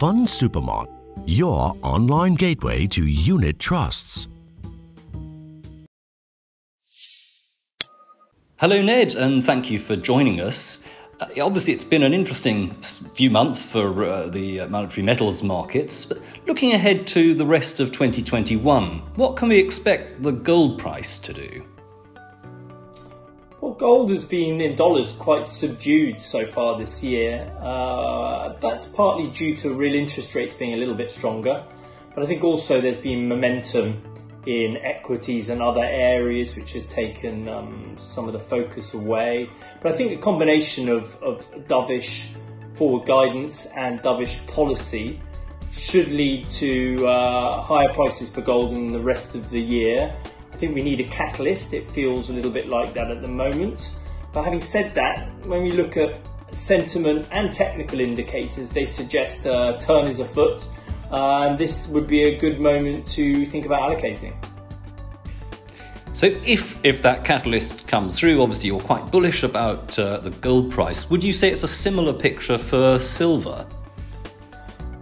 Fund Supermart, your online gateway to unit trusts. Hello Ned, and thank you for joining us. Obviously it's been an interesting few months for the monetary metals markets, but looking ahead to the rest of 2021, what can we expect the gold price to do? Well, gold has been in dollars quite subdued so far this year. That's partly due to real interest rates being a little bit stronger, but I think also there's been momentum in equities and other areas which has taken some of the focus away. But I think a combination of dovish forward guidance and dovish policy should lead to higher prices for gold in the rest of the year. I think we need a catalyst. It feels a little bit like that at the moment. But having said that, when we look at sentiment and technical indicators, they suggest a turn is afoot. And this would be a good moment to think about allocating. So if that catalyst comes through, obviously you're quite bullish about the gold price. Would you say it's a similar picture for silver?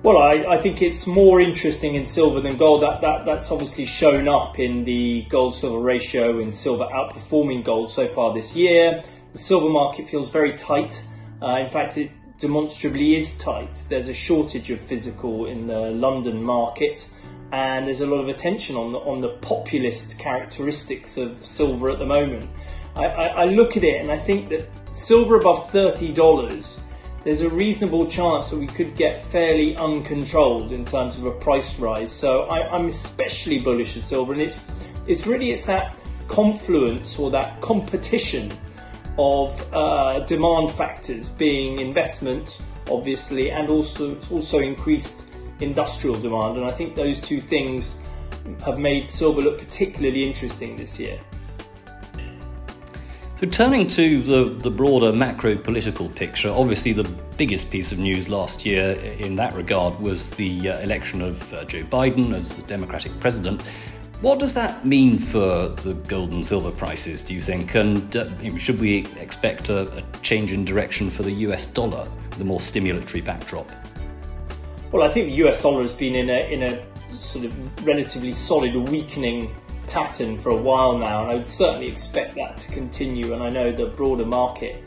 Well, I think it's more interesting in silver than gold. That's obviously shown up in the gold-silver ratio, in silver outperforming gold so far this year. The silver market feels very tight. In fact, it demonstrably is tight. There's a shortage of physical in the London market, and there's a lot of attention on the populist characteristics of silver at the moment. I look at it and I think that silver above $30, there's a reasonable chance that we could get fairly uncontrolled in terms of a price rise. So I'm especially bullish at silver, and it's that confluence or that competition of demand factors, being investment, obviously, and also increased industrial demand. And I think those two things have made silver look particularly interesting this year. So turning to the broader macro-political picture, obviously the biggest piece of news last year in that regard was the election of Joe Biden as the Democratic president. What does that mean for the gold and silver prices, do you think? And should we expect a change in direction for the US dollar, the more stimulatory backdrop? Well, I think the US dollar has been in a sort of relatively solid weakening pattern for a while now, and I would certainly expect that to continue. And I know the broader market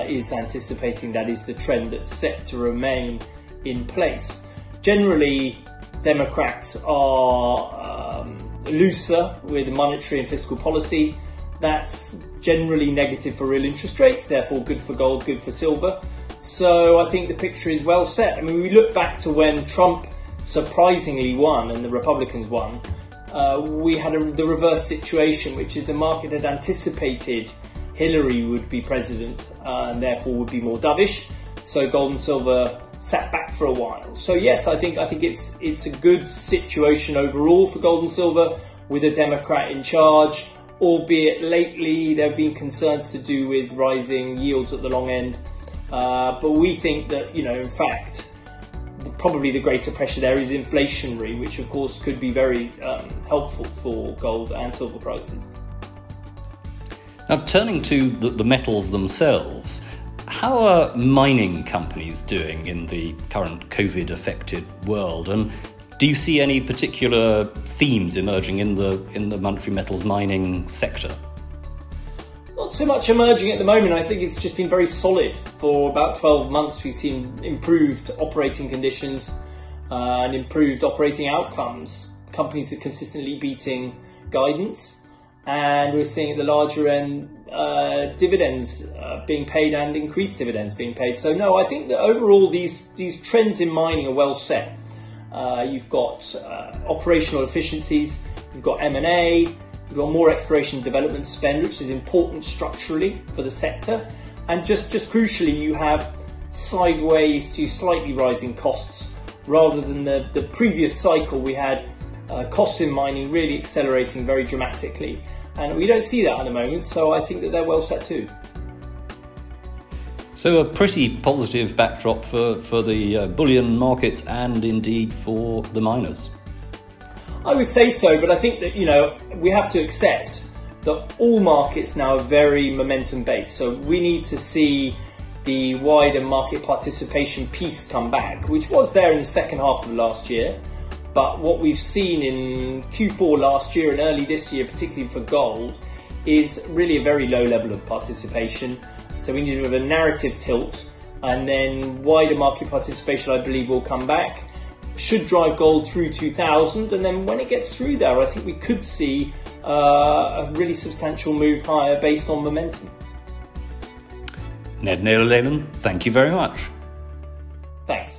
is anticipating that is the trend that's set to remain in place. Generally, Democrats are looser with monetary and fiscal policy. That's generally negative for real interest rates, therefore good for gold, good for silver. So I think the picture is well set. I mean, we look back to when Trump surprisingly won and the Republicans won. We had the reverse situation, which is the market had anticipated Hillary would be president and therefore would be more dovish. So gold and silver sat back for a while. So yes, I think it's a good situation overall for gold and silver with a Democrat in charge, albeit lately there have been concerns to do with rising yields at the long end. But we think that, in fact, probably the greater pressure there is inflationary, which of course could be very helpful for gold and silver prices. Now, turning to the metals themselves, how are mining companies doing in the current COVID-affected world? And do you see any particular themes emerging in the monetary metals mining sector? Not so much emerging at the moment. I think it's just been very solid for about 12 months. We've seen improved operating conditions and improved operating outcomes. Companies are consistently beating guidance, and we're seeing at the larger end dividends being paid and increased dividends being paid. So no, I think that overall these trends in mining are well set. You've got operational efficiencies, you've got M&A, you've got more exploration and development spend, which is important structurally for the sector. And just crucially, you have sideways to slightly rising costs. Rather than the previous cycle, we had costs in mining really accelerating very dramatically. And we don't see that at the moment, so I think that they're well set too. So a pretty positive backdrop for the bullion markets and indeed for the miners. I would say so, but I think that, we have to accept that all markets now are very momentum based. So we need to see the wider market participation piece come back, which was there in the second half of last year. But what we've seen in Q4 last year and early this year, particularly for gold, is really a very low level of participation. So we need a bit of a narrative tilt, and then wider market participation, I believe, will come back, should drive gold through 2000, and then when it gets through there, I think we could see a really substantial move higher based on momentum. Ned Naylor-Leyland, thank you very much. Thanks.